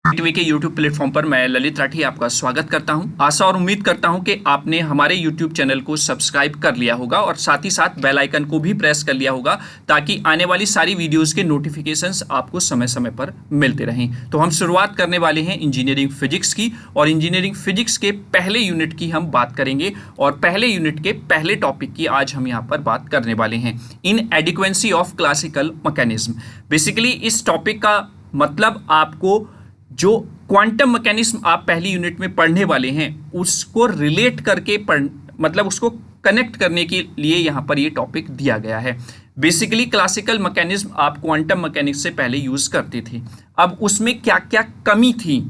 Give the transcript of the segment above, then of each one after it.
Gateway के YouTube platform पर मैं ललित राठी आपका स्वागत करता हूं। आशा और उम्मीद करता हूं कि आपने हमारे YouTube चैनल को सब्सक्राइब कर लिया होगा और साथ ही साथ बेल आइकन को भी प्रेस कर लिया होगा ताकि आने वाली सारी वीडियोस के नोटिफिकेशंस आपको समय समय पर मिलते रहें। तो हम शुरुआत करने वाले हैं इंजीनियरिंग फिजिक्स की और इंजीनियरिंग फिजिक्स के पहले यूनिट की हम बात करेंगे और पहले यूनिट के पहले टॉपिक की आज हम यहाँ पर बात करने वाले हैं, इनएडिक्वेंसी ऑफ क्लासिकल मैकेनिज्म। बेसिकली इस टॉपिक का मतलब आपको जो क्वांटम मैकेनिज्म आप पहली यूनिट में पढ़ने वाले हैं उसको रिलेट करके मतलब उसको कनेक्ट करने के लिए यहाँ पर ये टॉपिक दिया गया है। बेसिकली क्लासिकल मैकेनिज्म आप क्वांटम मैकेनिक्स से पहले यूज करते थे, अब उसमें क्या क्या कमी थी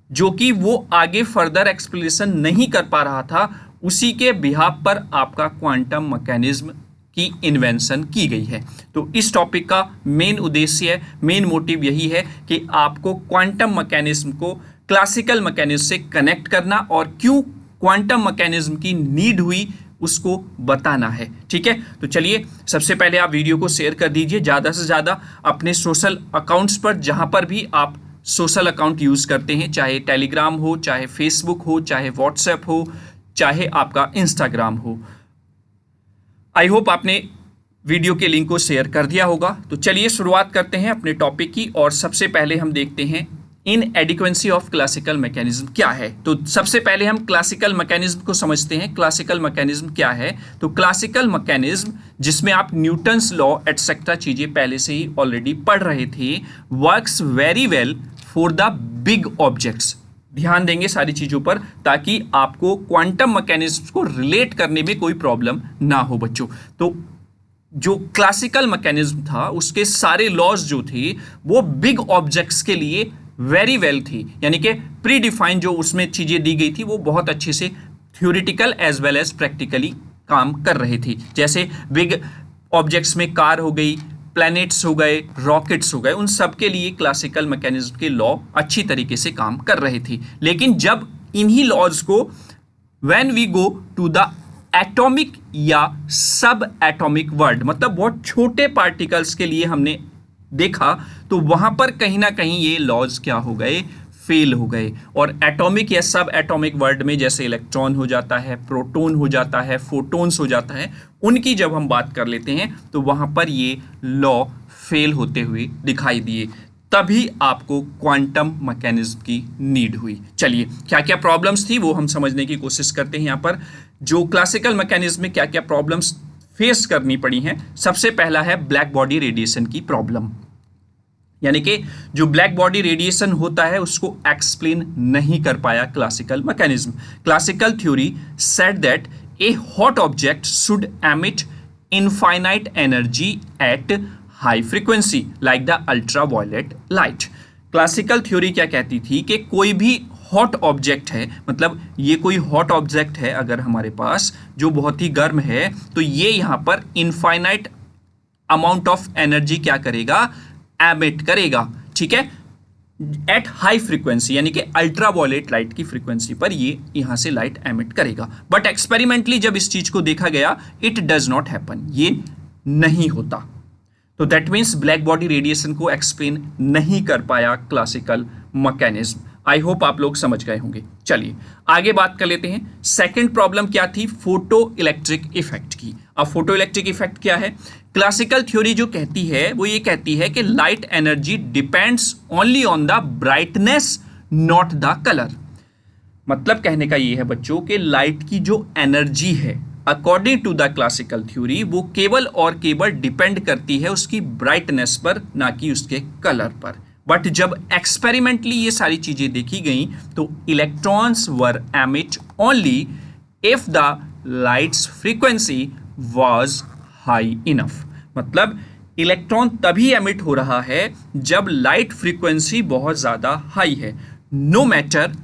जो कि वो आगे फर्दर एक्सप्लेनेशन नहीं कर पा रहा था, उसी के बिहाफ पर आपका क्वांटम मैकेनिज्म की इन्वेंशन की गई है। तो इस टॉपिक का मेन उद्देश्य मेन मोटिव यही है कि आपको क्वांटम मैकेनिज्म को क्लासिकल मैकेनिज्म से कनेक्ट करना और क्यों क्वांटम मैकेनिज्म की नीड हुई उसको बताना है। ठीक है, तो चलिए सबसे पहले आप वीडियो को शेयर कर दीजिए ज़्यादा से ज़्यादा अपने सोशल अकाउंट्स पर, जहाँ पर भी आप सोशल अकाउंट यूज़ करते हैं, चाहे टेलीग्राम हो, चाहे फेसबुक हो, चाहे व्हाट्सएप हो, चाहे आपका इंस्टाग्राम हो। आई होप आपने वीडियो के लिंक को शेयर कर दिया होगा। तो चलिए शुरुआत करते हैं अपने टॉपिक की और सबसे पहले हम देखते हैं इनएडिक्वेंसी ऑफ क्लासिकल मैकेनिज्म क्या है। तो सबसे पहले हम क्लासिकल मैकेनिज्म को समझते हैं। क्लासिकल मैकेनिज्म क्या है? तो क्लासिकल मैकेनिज्म, जिसमें आप न्यूटन्स लॉ एटसेट्रा चीज़ें पहले से ही ऑलरेडी पढ़ रहे थे, works very well for the big objects. ध्यान देंगे सारी चीज़ों पर ताकि आपको क्वांटम मैकेनिज्म को रिलेट करने में कोई प्रॉब्लम ना हो बच्चों। तो जो क्लासिकल मैकेनिज्म था उसके सारे लॉज जो थे वो बिग ऑब्जेक्ट्स के लिए वेरी वेल थी, यानी कि प्री डिफाइन जो उसमें चीज़ें दी गई थी वो बहुत अच्छे से theoretical as well as practically काम कर रही थी। जैसे बिग ऑब्जेक्ट्स में कार हो गई, प्लैनेट्स हो गए, रॉकेट्स हो गए, उन सब के लिए क्लासिकल मैकेनिज्म के लॉ अच्छी तरीके से काम कर रहे थे। लेकिन जब इन्हीं लॉज को when we go to the atomic या सब एटॉमिक वर्ल्ड, मतलब बहुत छोटे पार्टिकल्स के लिए हमने देखा, तो वहां पर कहीं ना कहीं ये लॉज क्या हो गए, फेल हो गए। और एटॉमिक या सब एटॉमिक वर्ल्ड में जैसे इलेक्ट्रॉन हो जाता है, प्रोटॉन हो जाता है, फोटॉन्स हो जाता है, उनकी जब हम बात कर लेते हैं तो वहां पर ये लॉ फेल होते हुए दिखाई दिए। तभी आपको क्वांटम मैकेनिज्म की नीड हुई। चलिए क्या क्या प्रॉब्लम्स थी वो हम समझने की कोशिश करते हैं। यहाँ पर जो क्लासिकल मैकेनिज्म में क्या क्या प्रॉब्लम्स फेस करनी पड़ी हैं, सबसे पहला है ब्लैक बॉडी रेडिएशन की प्रॉब्लम, यानी कि जो ब्लैक बॉडी रेडिएशन होता है उसको एक्सप्लेन नहीं कर पाया classical mechanism. Classical theory said that A hot object should emit infinite energy at high frequency like the ultraviolet light. Classical theory क्या कहती थी कि कोई भी हॉट ऑब्जेक्ट है, मतलब ये कोई हॉट ऑब्जेक्ट है अगर हमारे पास जो बहुत ही गर्म है, तो ये यहाँ पर इनफाइनाइट अमाउंट ऑफ एनर्जी क्या करेगा, एमिट करेगा। ठीक है, एट हाई फ्रीक्वेंसी, यानी कि अल्ट्रावायलेट लाइट की फ्रीक्वेंसी पर ये यहां से लाइट एमिट करेगा। बट एक्सपेरिमेंटली जब इस चीज को देखा गया, इट डज नॉट हैपन, ये नहीं होता। तो that means black body radiation को एक्सप्लेन नहीं कर पाया क्लासिकल मैकेनिज्म। आई होप आप लोग समझ गए होंगे। चलिए आगे बात कर लेते हैं। सेकंड प्रॉब्लम क्या थी, फोटो इलेक्ट्रिक इफेक्ट की। अब फोटो इलेक्ट्रिक इफेक्ट क्या है? क्लासिकल थ्योरी जो कहती है वो ये कहती है कि light energy depends only on the brightness not the colour. मतलब कहने का ये है बच्चों कि लाइट की जो एनर्जी है according to the classical theory वो केवल और केवल डिपेंड करती है उसकी ब्राइटनेस पर, ना कि उसके कलर पर। बट जब एक्सपेरिमेंटली ये सारी चीजें देखी गई तो electrons were emit only if the lights frequency was high enough. मतलब इलेक्ट्रॉन तभी एमिट हो रहा है जब लाइट फ्रीक्वेंसी बहुत ज्यादा हाई है, no matter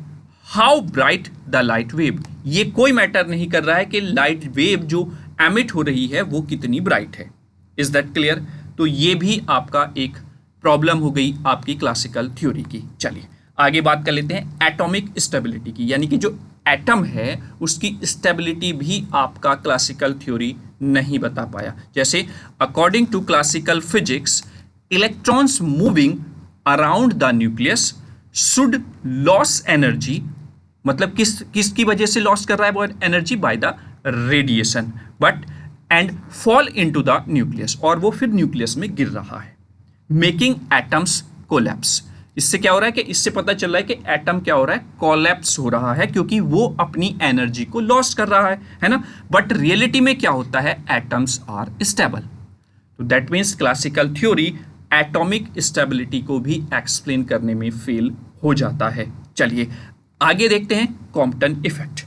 how bright the light wave. ये कोई मैटर नहीं कर रहा है कि लाइट वेव जो एमिट हो रही है वो कितनी ब्राइट है। Is that clear? तो ये भी आपका एक प्रॉब्लम हो गई आपकी क्लासिकल थ्योरी की। चलिए आगे बात कर लेते हैं एटॉमिक स्टेबिलिटी की, यानी कि जो एटम है उसकी स्टेबिलिटी भी आपका क्लासिकल थ्योरी नहीं बता पाया। जैसे according to classical physics, electrons moving around the nucleus should lose energy, मतलब किसकी वजह से लॉस कर रहा है वो energy, by the radiation, but and fall into the nucleus, और वो फिर न्यूक्लियस में गिर रहा है, मेकिंग एटम्स कोलैप्स। इससे क्या हो रहा है कि इससे पता चल रहा है कि एटम क्या हो रहा है, कोलैप्स हो रहा है, क्योंकि वो अपनी एनर्जी को लॉस कर रहा है ना। बट रियलिटी में क्या होता है, एटम्स आर स्टेबल। तो that means classical theory atomic stability को भी एक्सप्लेन करने में फेल हो जाता है। चलिए आगे देखते हैं Compton effect.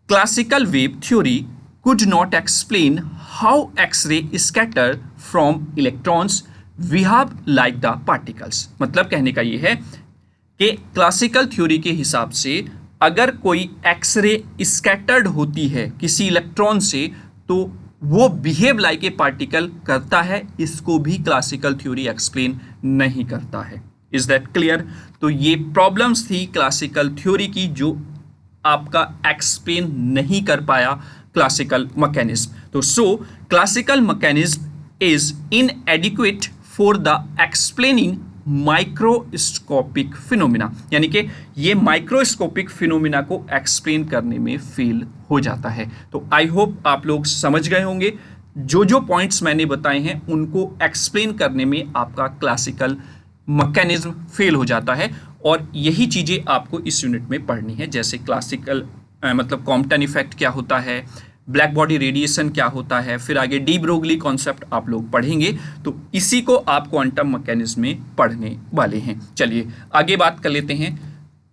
Classical wave theory could not explain how X ray scatter from electrons behave like the particles. मतलब कहने का ये है कि क्लासिकल थ्योरी के हिसाब से अगर कोई एक्सरे स्कैटर्ड होती है किसी इलेक्ट्रॉन से तो वो बिहेव लाइक ए पार्टिकल करता है, इसको भी क्लासिकल थ्योरी एक्सप्लेन नहीं करता है। Is that clear? तो ये प्रॉब्लम्स थी क्लासिकल थ्योरी की जो आपका एक्सप्लेन नहीं कर पाया क्लासिकल मैकेनिज्म। तो सो classical mechanism is इनएडिक्वेट for the explaining microscopic phenomena, यानी कि ये माइक्रोस्कोपिक फिनोमिना को एक्सप्लेन करने में फेल हो जाता है। तो आई होप आप लोग समझ गए होंगे, जो पॉइंट्स मैंने बताए हैं उनको एक्सप्लेन करने में आपका क्लासिकल मैकेनिज्म फेल हो जाता है, और यही चीज़ें आपको इस यूनिट में पढ़नी है, जैसे क्लासिकल मतलब कॉम्पटन इफेक्ट क्या होता है, ब्लैक बॉडी रेडिएशन क्या होता है, फिर आगे डी ब्रोगली कॉन्सेप्ट आप लोग पढ़ेंगे। तो इसी को आप क्वांटम मैकेनिज्म में पढ़ने वाले हैं। चलिए आगे बात कर लेते हैं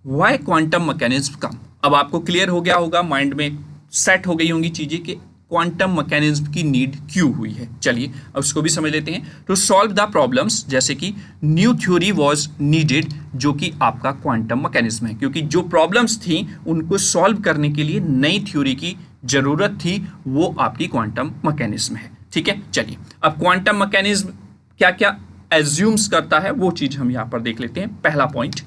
व्हाई क्वांटम मैकेनिज्म कम। अब आपको क्लियर हो गया होगा, माइंड में सेट हो गई होंगी चीज़ें कि क्वांटम मैकेनिज्म की नीड क्यों हुई है। चलिए अब उसको भी समझ लेते हैं। टू सॉल्व द प्रॉब्लम्स, जैसे कि न्यू थ्योरी वाज नीडेड, जो कि आपका क्वांटम मैकेनिज्म है, क्योंकि जो प्रॉब्लम्स थी उनको सॉल्व करने के लिए नई थ्योरी की जरूरत थी, वो आपकी क्वांटम मैकेनिज्म है। ठीक है, चलिए अब क्वांटम मैकेनिज्म क्या क्या एज्यूम्स करता है वो चीज हम यहां पर देख लेते हैं। पहला point,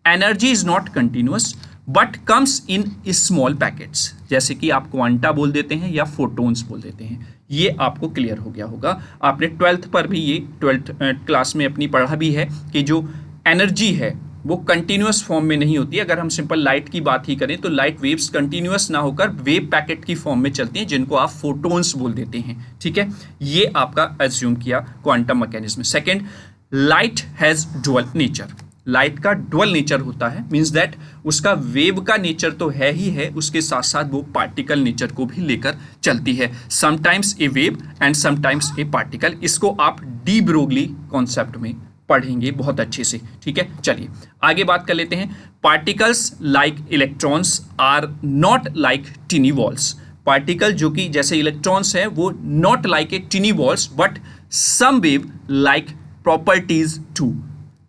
energy is not continuous but comes in small packets, जैसे कि आप क्वांटा बोल देते हैं या फोटोन्स बोल देते हैं। ये आपको क्लियर हो गया होगा, आपने 12th पर भी ये 12th क्लास में अपनी पढ़ा भी है कि जो एनर्जी है वो कंटिन्यूअस फॉर्म में नहीं होती है। अगर हम सिंपल लाइट की बात ही करें तो लाइट वेव्स कंटिन्यूअस ना होकर वेव पैकेट की फॉर्म में चलती हैं, जिनको आप फोटोन्स बोल देते हैं। ठीक है, ये आपका एज्यूम किया quantum mechanism. Second, light has dual nature, light का डुअल नेचर होता है, मींस दैट उसका वेव का नेचर तो है ही है, उसके साथ साथ वो पार्टिकल नेचर को भी लेकर चलती है। Sometimes a wave and sometimes a particle, इसको आप डी ब्रोगली कॉन्सेप्ट में पढ़ेंगे बहुत अच्छे से। ठीक है, चलिए आगे बात कर लेते हैं। Particles like electrons are not like tiny balls, particle जो कि जैसे इलेक्ट्रॉन्स है वो not like a tiny balls but some wave like properties too.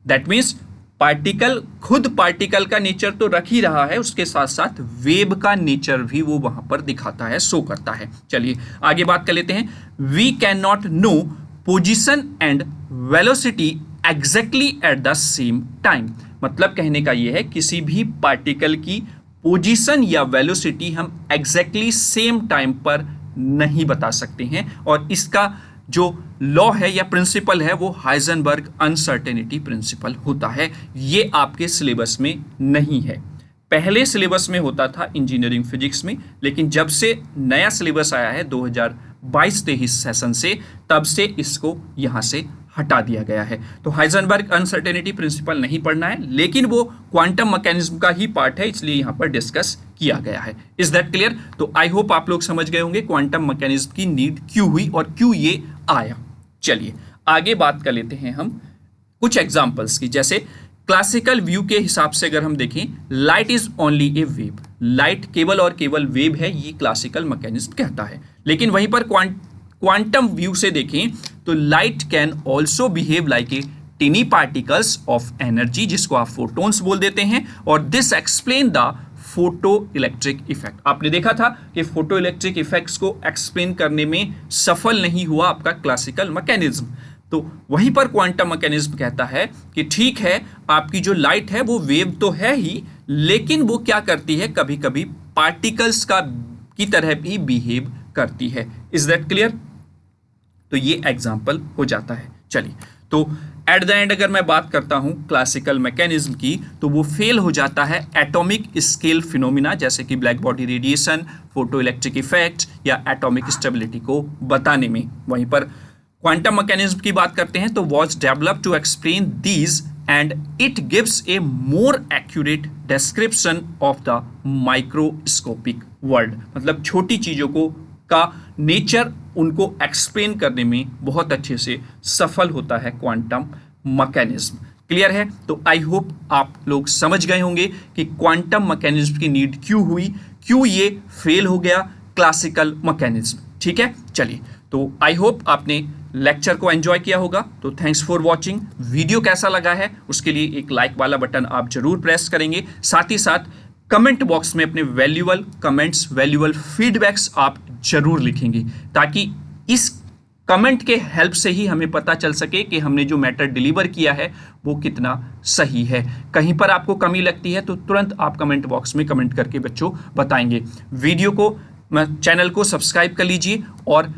That means particle खुद पार्टिकल का नेचर तो रख ही रहा है, उसके साथ साथ वेव का नेचर भी वो वहां पर दिखाता है, शो करता है। चलिए आगे बात कर लेते हैं। We can not know position and velocity exactly at the same time, मतलब कहने का यह है किसी भी पार्टिकल की पोजीशन या वेलोसिटी हम एग्जैक्टली सेम टाइम पर नहीं बता सकते हैं, और इसका जो लॉ है या प्रिंसिपल है वो हाइजेनबर्ग अनसर्टेनिटी प्रिंसिपल होता है। ये आपके सिलेबस में नहीं है, पहले सिलेबस में होता था इंजीनियरिंग फिजिक्स में, लेकिन जब से नया सिलेबस आया है 2022-23 सेशन से, तब से इसको यहाँ से हटा दिया गया है। तो हाइजेनबर्ग अनसर्टेनिटी प्रिंसिपल नहीं पढ़ना है, लेकिन वो क्वांटम मैकेनिज्म का ही पार्ट है, इसलिए यहाँ पर डिस्कस किया गया है। Is that clear? तो आई होप आप लोग समझ गए होंगे क्वांटम मैकेनिज्म की नीड क्यों हुई और क्यों ये आया। चलिए आगे बात कर लेते हैं हम कुछ एग्जाम्पल्स की। जैसे क्लासिकल व्यू के हिसाब से अगर हम देखें, light is only A wave, light केवल और केवल वेव है, ये क्लासिकल मैकेनिज्म कहता है। लेकिन वहीं पर क्वांटम व्यू से देखें तो light can also behave like a टिनी particles of energy, जिसको आप फोटोन्स बोल देते हैं, और this explain the photo electric effect. आपने देखा था कि फोटो इलेक्ट्रिक इफेक्ट्स को एक्सप्लेन करने में सफल नहीं हुआ आपका क्लासिकल मैकेनिज्म। तो वहीं पर क्वांटम मैकेनिज्म कहता है कि ठीक है, आपकी जो लाइट है वो वेव तो है ही, लेकिन वो क्या करती है, कभी कभी पार्टिकल्स की तरह भी बिहेव करती है। Is that clear? तो ये एग्जाम्पल हो जाता है। चलिए, तो एट द एंड अगर मैं बात करता हूं क्लासिकल मैकेनिज्म की, तो वो फेल हो जाता है एटॉमिक स्केल फिनोमिना जैसे कि black body radiation, photo electric effect या एटॉमिक स्टेबिलिटी को बताने में। वहीं पर क्वांटम मैकेनिज्म की बात करते हैं तो was developed to explain these and it gives a more accurate description of the microscopic world. मतलब छोटी चीजों को का नेचर उनको एक्सप्लेन करने में बहुत अच्छे से सफल होता है क्वांटम मैकेनिज्म। क्लियर है? तो आई होप आप लोग समझ गए होंगे कि क्वांटम मैकेनिज्म की नीड क्यों हुई, क्यों ये फेल हो गया क्लासिकल मैकेनिज्म। ठीक है, चलिए, तो आई होप आपने लेक्चर को एंजॉय किया होगा। तो थैंक्स फॉर वॉचिंग। वीडियो कैसा लगा है उसके लिए एक लाइक वाला बटन आप जरूर प्रेस करेंगे। साथ ही साथ कमेंट बॉक्स में अपने वैल्यूएबल कमेंट्स, वैल्यूएबल फीडबैक्स आप जरूर लिखेंगे, ताकि इस कमेंट के हेल्प से ही हमें पता चल सके कि हमने जो मैटर डिलीवर किया है वो कितना सही है। कहीं पर आपको कमी लगती है तो तुरंत आप कमेंट बॉक्स में कमेंट करके बच्चों बताएंगे। वीडियो को, चैनल को सब्सक्राइब कर लीजिए और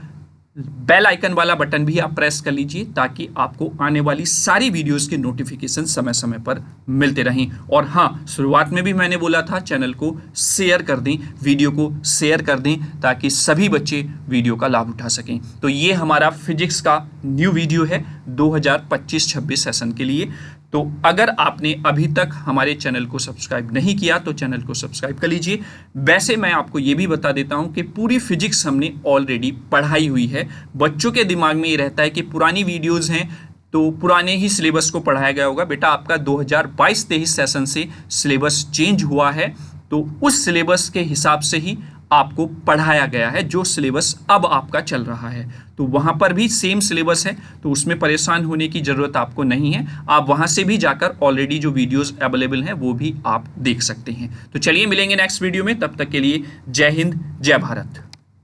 बेल आइकन वाला बटन भी आप प्रेस कर लीजिए, ताकि आपको आने वाली सारी वीडियोस के नोटिफिकेशन समय समय पर मिलते रहें। और हाँ, शुरुआत में भी मैंने बोला था चैनल को शेयर कर दें, वीडियो को शेयर कर दें, ताकि सभी बच्चे वीडियो का लाभ उठा सकें। तो ये हमारा फिजिक्स का न्यू वीडियो है 2025-26 सेशन के लिए। तो अगर आपने अभी तक हमारे चैनल को सब्सक्राइब नहीं किया तो चैनल को सब्सक्राइब कर लीजिए। वैसे मैं आपको ये भी बता देता हूं कि पूरी फिजिक्स हमने ऑलरेडी पढ़ाई हुई है। बच्चों के दिमाग में ये रहता है कि पुरानी वीडियोस हैं तो पुराने ही सिलेबस को पढ़ाया गया होगा। बेटा, आपका 2022-23 सेशन से सिलेबस चेंज हुआ है, तो उस सिलेबस के हिसाब से ही आपको पढ़ाया गया है जो सिलेबस अब आपका चल रहा है। तो वहाँ पर भी सेम सिलेबस है, तो उसमें परेशान होने की ज़रूरत आपको नहीं है। आप वहाँ से भी जाकर ऑलरेडी जो वीडियोस अवेलेबल हैं वो भी आप देख सकते हैं। तो चलिए मिलेंगे नेक्स्ट वीडियो में, तब तक के लिए जय हिंद, जय भारत।